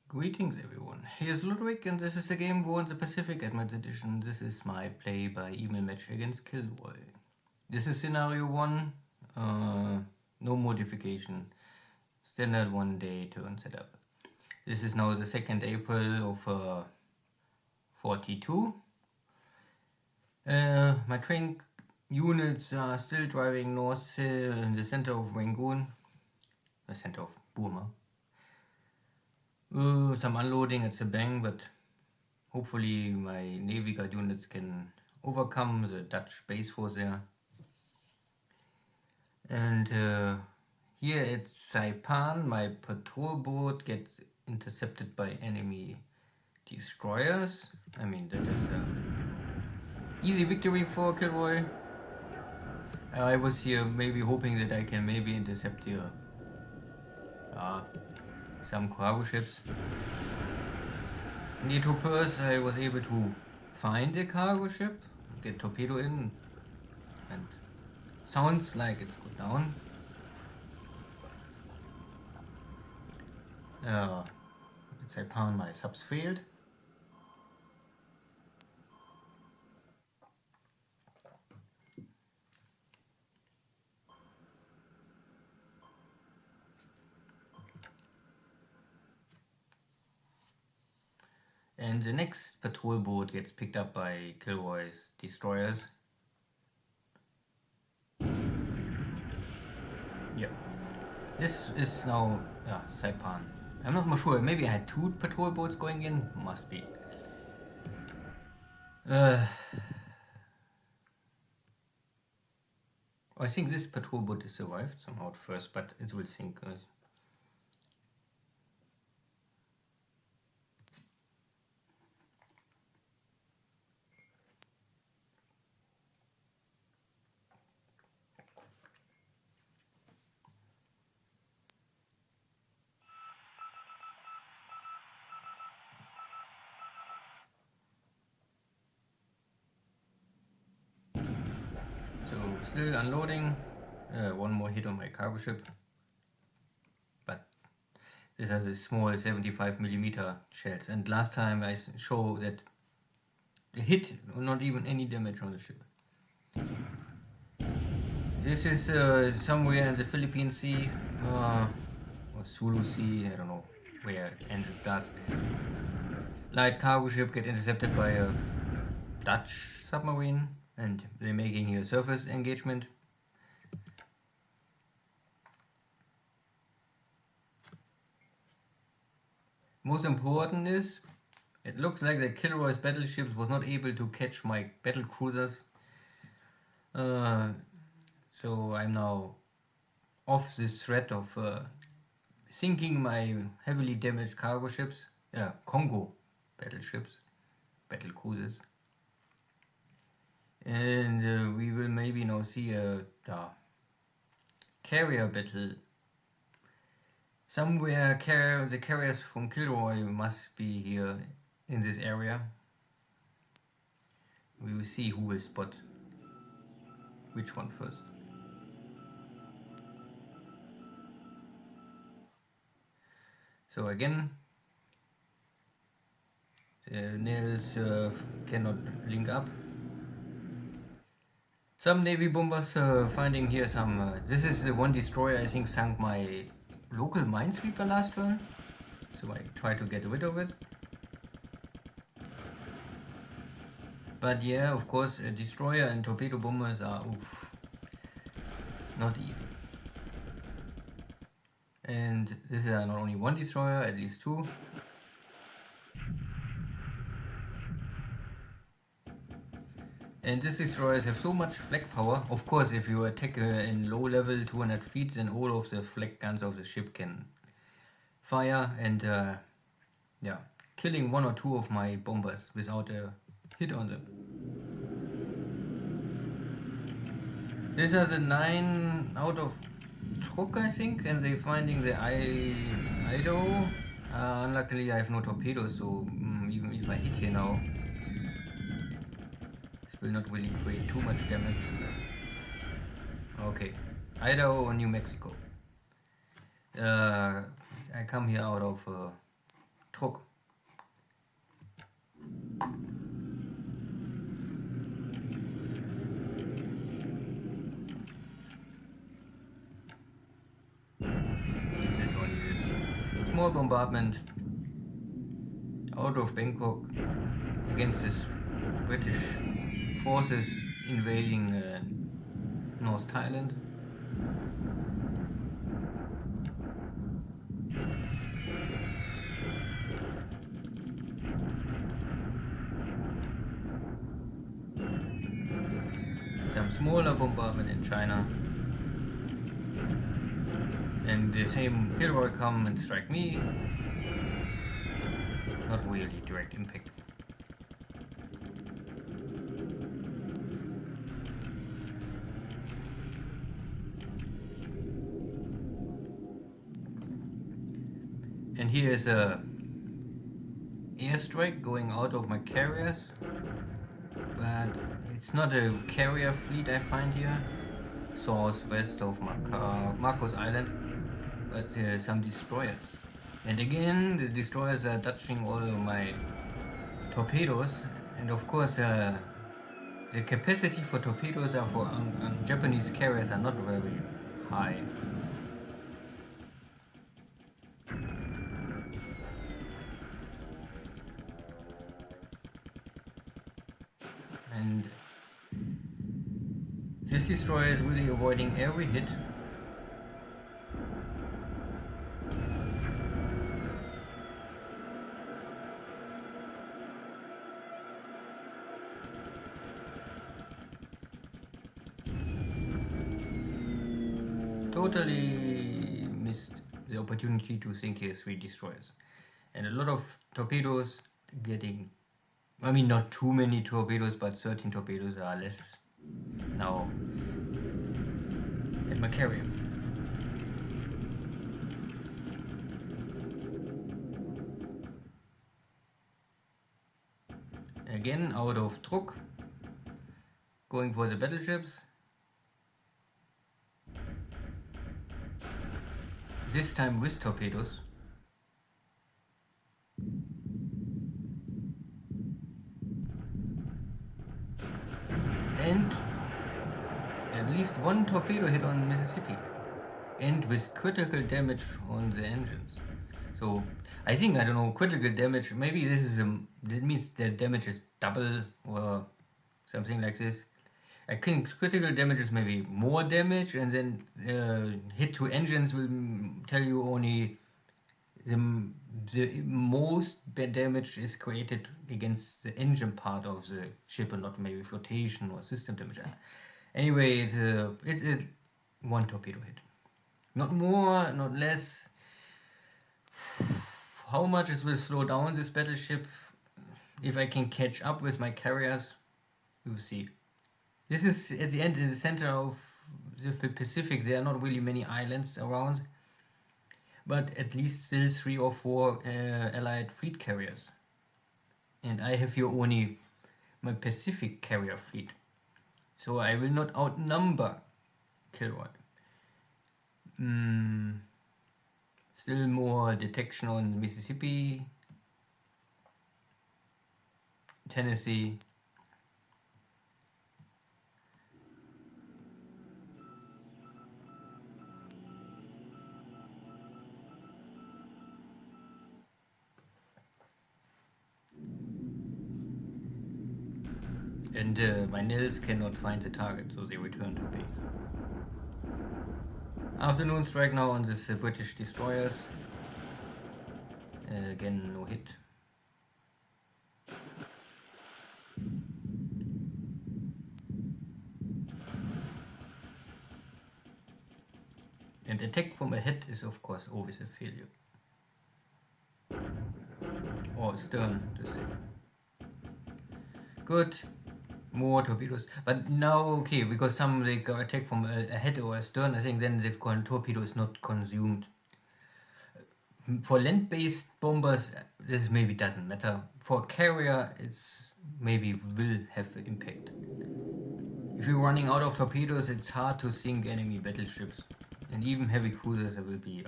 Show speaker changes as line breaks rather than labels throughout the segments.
Greetings everyone, here's Lodrik and this is the game War in the Pacific Advanced Edition. This is my play by email match against KilRoy. This is scenario 1, no modification, standard 1-day turn setup. This is now the 2nd April of 42. My train units are still driving north in the center of Rangoon, the center of Burma. Some unloading at the bank, but hopefully my Navy Guard units can overcome the Dutch base force there. And here at Saipan, my patrol boat gets intercepted by enemy destroyers. I mean, that is easy victory for KilRoy. I was here maybe hoping that I can maybe intercept here some cargo ships. Near to Perth, I was able to find a cargo ship, get torpedo in, and sounds like it's go down. At Saipan, my subs failed. And the next patrol boat gets picked up by KilRoy's destroyers. Yeah. This is now Saipan. I'm not more sure, maybe I had 2 patrol boats going in? Must be. I think this patrol boat has survived somehow at first, but it will sink. Still unloading, one more hit on my cargo ship, but this has a small 75mm shells, and last time I showed that a hit, not even any damage on the ship. This is somewhere in the Philippine Sea, or Sulu Sea, I don't know where it ends and starts. Light cargo ship get intercepted by a Dutch submarine, and they're making here surface engagement. Most important is, it looks like the KilRoy's battleships was not able to catch my battle cruisers. So I'm now off this threat of sinking my heavily damaged cargo ships, Congo battleships, battle cruisers. And we will maybe now see a carrier battle. Somewhere the carriers from KilRoy must be here in this area. We will see who will spot which one first. So again, the nails cannot link up. Some Navy bombers finding here some. This is the one destroyer I think sank my local minesweeper last turn, so I try to get rid of it. But yeah, of course, a destroyer and torpedo bombers are not easy. And this is not only one destroyer, at least 2. And these destroyers have so much flak power. Of course, if you attack in low level 200 feet, then all of the flak guns of the ship can fire and killing 1 or 2 of my bombers without a hit on them. This is a 9 out of Truk, I think, and they're finding the Idaho. Unluckily, I have no torpedoes, so even if I hit here now, will not really create too much damage. Okay, Idaho or New Mexico. I come here out of Druck. This is only this small bombardment out of Bangkok against this British forces invading North Thailand. Some smaller bombardment in China. And the same KilRoy come and strike me. Not really direct impact. And here is a airstrike going out of my carriers, but it's not a carrier fleet I find here, southwest of Marcos Island, but some destroyers. And again, the destroyers are touching all of my torpedoes, and of course the capacity for torpedoes are for Japanese carriers are not very high. And this destroyer is really avoiding every hit. Totally missed the opportunity to sink here 3 destroyers. And a lot of torpedoes getting, I mean not too many torpedoes, but 13 torpedoes are less now at my carrier. Again out of Druck, going for the battleships. This time with torpedoes. And at least 1 torpedo hit on Mississippi. And with critical damage on the engines. So I think, I don't know, critical damage, maybe this is that means the damage is double or something like this. I think critical damage is maybe more damage, and then hit to engines will tell you only the most bad damage is created against the engine part of the ship and not maybe flotation or system damage. Anyway, it's a 1 torpedo hit. Not more, not less. How much it will slow down this battleship, if I can catch up with my carriers, we will see. This is at the end, in the center of the Pacific. There are not really many islands around, but at least still 3 or 4 Allied fleet carriers. And I have here only my Pacific carrier fleet, so I will not outnumber KilRoy. Still more detection on Mississippi, Tennessee. And my Nils cannot find the target, so they return to base. Afternoon strike now on this British destroyers. Again, no hit. And attack from ahead is of course always a failure. Or stern to say. Good. More torpedoes, but now okay, because some they attack from ahead or astern, I think then the torpedo is not consumed. For land-based bombers, this maybe doesn't matter. For carrier, it's maybe will have an impact. If you're running out of torpedoes, it's hard to sink enemy battleships, and even heavy cruisers will be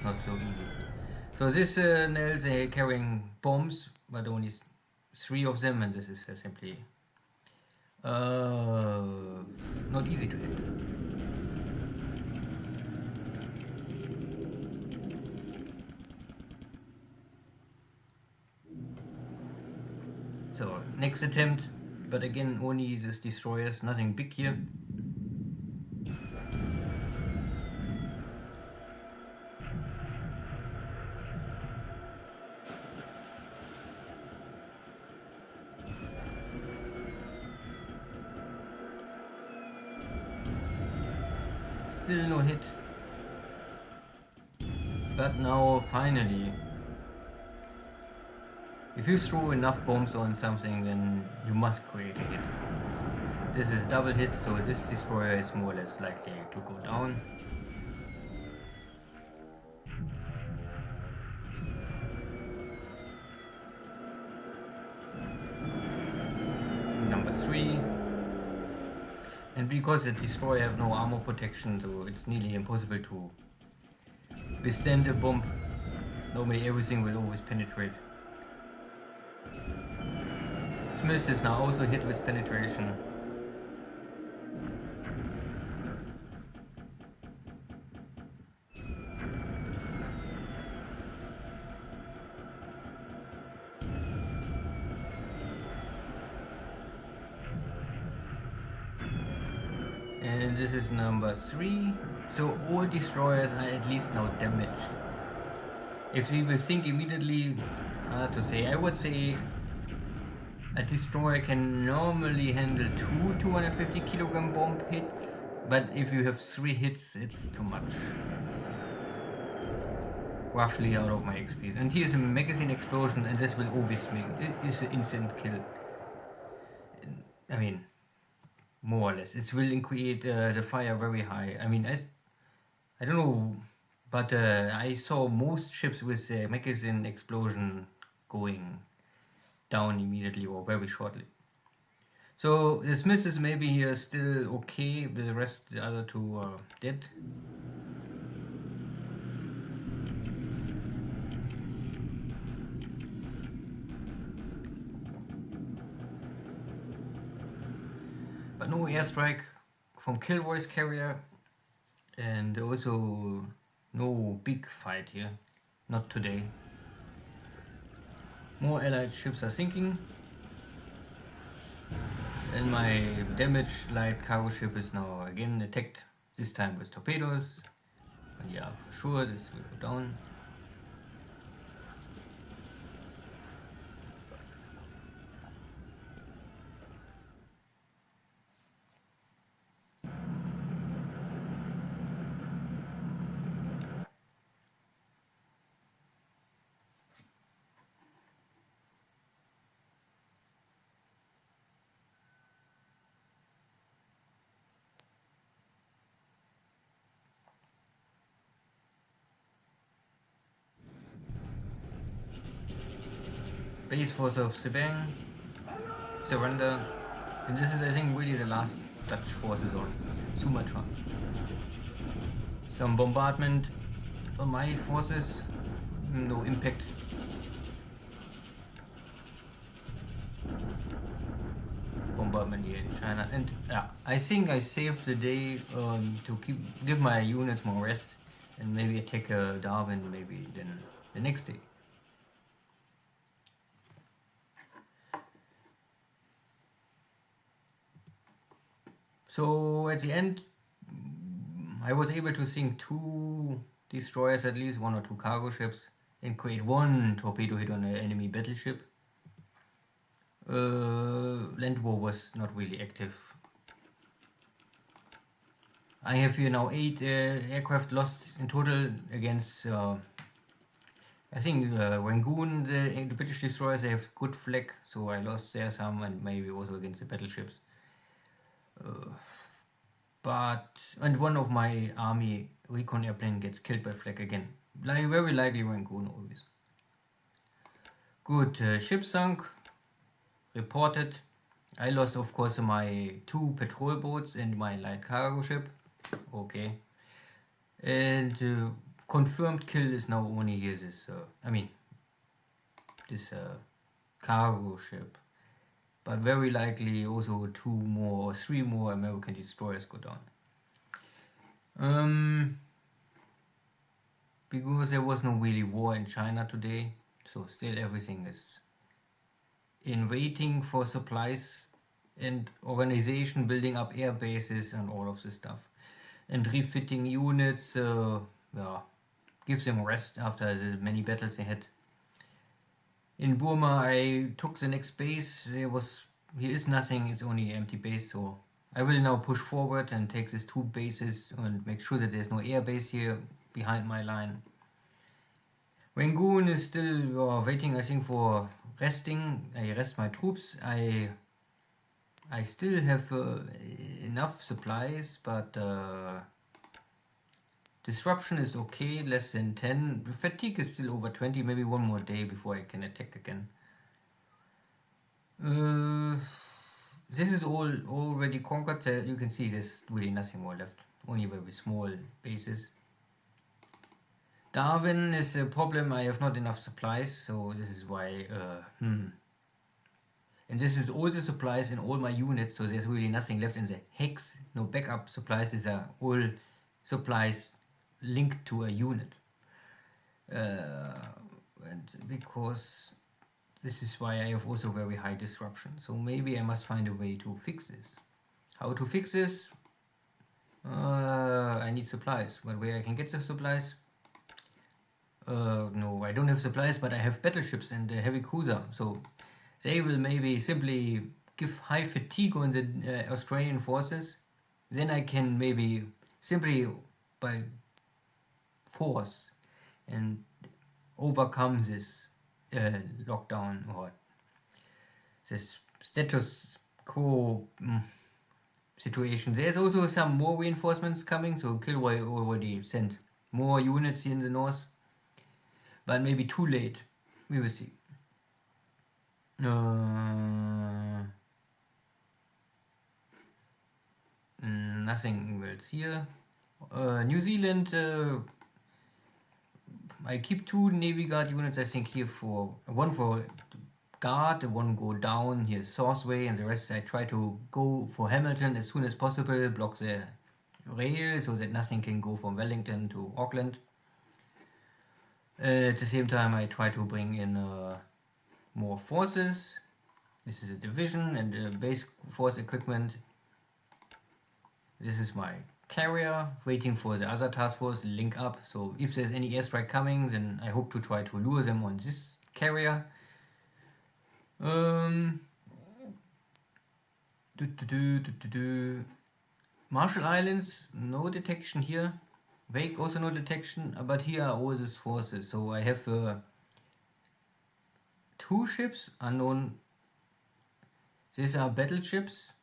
not so easy. So this Nels are carrying bombs, but only 3 of them, and this is simply not easy to hit. So next attempt, but again only this destroyers, nothing big here. Still no hit. But now finally, if you throw enough bombs on something, then you must create a hit. This is double hit, so this destroyer is more or less likely to go down. Number 3. And because the destroyer have no armor protection, so it's nearly impossible to withstand a bomb. Normally everything will always penetrate. Smith is now also hit with penetration. And this is number 3. So all destroyers are at least now damaged. If we will think immediately, hard to say. I would say a destroyer can normally handle 2 250 kilogram bomb hits, but if you have 3 hits, it's too much. Roughly out of my experience. And here's a magazine explosion, and this will always make it's an instant kill. I mean, more or less. It will create the fire very high. I mean, I don't know, but I saw most ships with the magazine explosion going down immediately or very shortly. So the Smith is maybe here still okay, but the rest, the other 2 are dead. But no airstrike from KilRoy's carrier, and also no big fight here, not today. More allied ships are sinking, and my damaged light cargo ship is now again attacked, this time with torpedoes. And yeah, for sure this will go down. Base force of Sebang, surrender, and this is I think really the last Dutch forces on Sumatra. Some bombardment on my forces, no impact. Bombardment here in China, and I think I saved the day to give my units more rest and maybe attack Darwin maybe then the next day. So at the end, I was able to sink 2 destroyers at least, 1 or 2 cargo ships, and create 1 torpedo hit on an enemy battleship. Land war was not really active. I have here now 8 aircraft lost in total against, I think Rangoon, the British destroyers, they have good flag, so I lost there some, and maybe also against the battleships. And 1 of my army recon airplane gets killed by flak again. Very likely Rangoon always. Good, ship sunk, reported. I lost of course my 2 patrol boats and my light cargo ship. Okay. And confirmed kill is now only here this, this cargo ship. But very likely also 2 more or 3 more American destroyers go down. Because there was no really war in China today, so still everything is in waiting for supplies and organization, building up air bases and all of this stuff. And refitting units, gives them rest after the many battles they had. In Burma I took the next base, here is nothing, it's only an empty base, so I will now push forward and take these 2 bases and make sure that there's no air base here behind my line. Rangoon is still waiting, I think, for resting. I rest my troops. I still have enough supplies, but disruption is okay, less than 10. Fatigue is still over 20, maybe 1 more day before I can attack again. This is all already conquered. You can see there's really nothing more left, only very small bases. Darwin is a problem, I have not enough supplies, so this is why, and this is all the supplies in all my units, so there's really nothing left in the hex, no backup supplies, these are all supplies linked to a unit. And because this is why I have also very high disruption, so maybe I must find a way to fix this. How to fix this? I need supplies, but where I can get the supplies? No, I don't have supplies, but I have battleships and a heavy cruiser, so they will maybe simply give high fatigue on the Australian forces. Then I can maybe simply by force and overcome this lockdown or this status quo situation. There's also some more reinforcements coming, so KilRoy already sent more units here in the north. But maybe too late. We will see. Nothing else here. New Zealand, I keep 2 Navy Guard units, I think, here for one for guard, 1 go down here Sourceway, and the rest I try to go for Hamilton as soon as possible, block the rail so that nothing can go from Wellington to Auckland. At the same time I try to bring in more forces. This is a division and base force equipment. This is my carrier, waiting for the other task force, link up, so if there's any airstrike coming, then I hope to try to lure them on this carrier. Marshall Islands, no detection here. Wake also no detection, but here are all these forces. So I have 2 ships, unknown. These are battleships,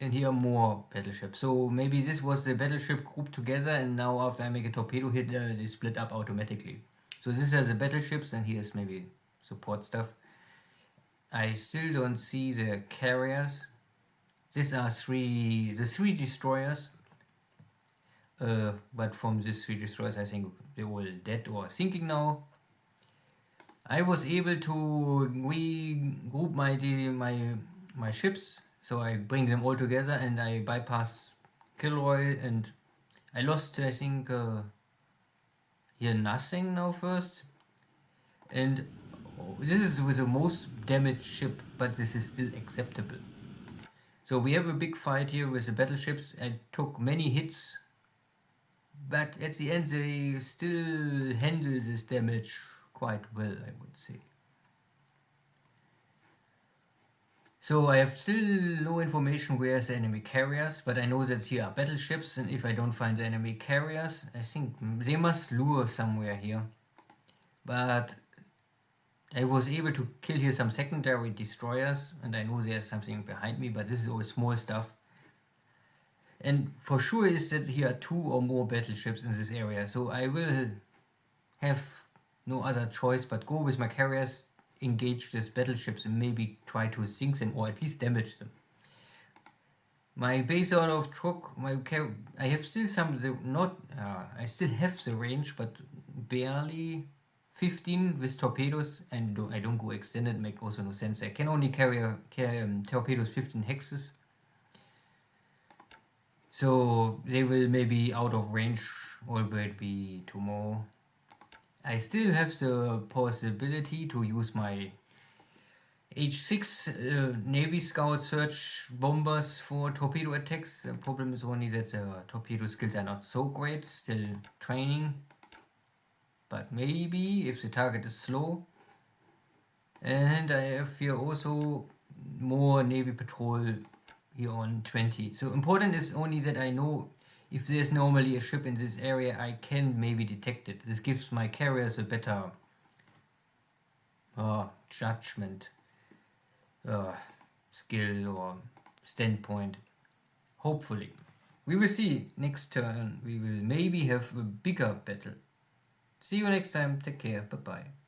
and here are more battleships. So maybe this was the battleship grouped together, and now after I make a torpedo hit, they split up automatically. So these are the battleships, and here's maybe support stuff. I still don't see the carriers. These are the 3 destroyers. But from these 3 destroyers, I think they're all dead or sinking now. I was able to regroup my ships, so I bring them all together and I bypass KilRoy, and I lost, I think, here nothing now first. And this is with the most damaged ship, but this is still acceptable. So we have a big fight here with the battleships. I took many hits, but at the end they still handle this damage quite well, I would say. So I have still no information where's the enemy carriers, but I know that here are battleships, and if I don't find the enemy carriers, I think they must lure somewhere here. But I was able to kill here some secondary destroyers, and I know there's something behind me, but this is all small stuff. And for sure is that here are 2 or more battleships in this area, so I will have no other choice but go with my carriers, engage these battleships and maybe try to sink them or at least damage them. My base out of truck, I have still some, I still have the range, but barely 15 with torpedoes, and I don't go extended, make also no sense. I can only carry torpedoes 15 hexes, so they will maybe out of range already be tomorrow. I still have the possibility to use my H6 Navy Scout search bombers for torpedo attacks. The problem is only that the torpedo skills are not so great, still training. But maybe if the target is slow. And I have here also more Navy patrol here on 20. So important is only that I know if there's normally a ship in this area, I can maybe detect it. This gives my carriers a better judgment. Skill or standpoint. Hopefully. We will see. Next turn we will maybe have a bigger battle. See you next time. Take care. Bye bye.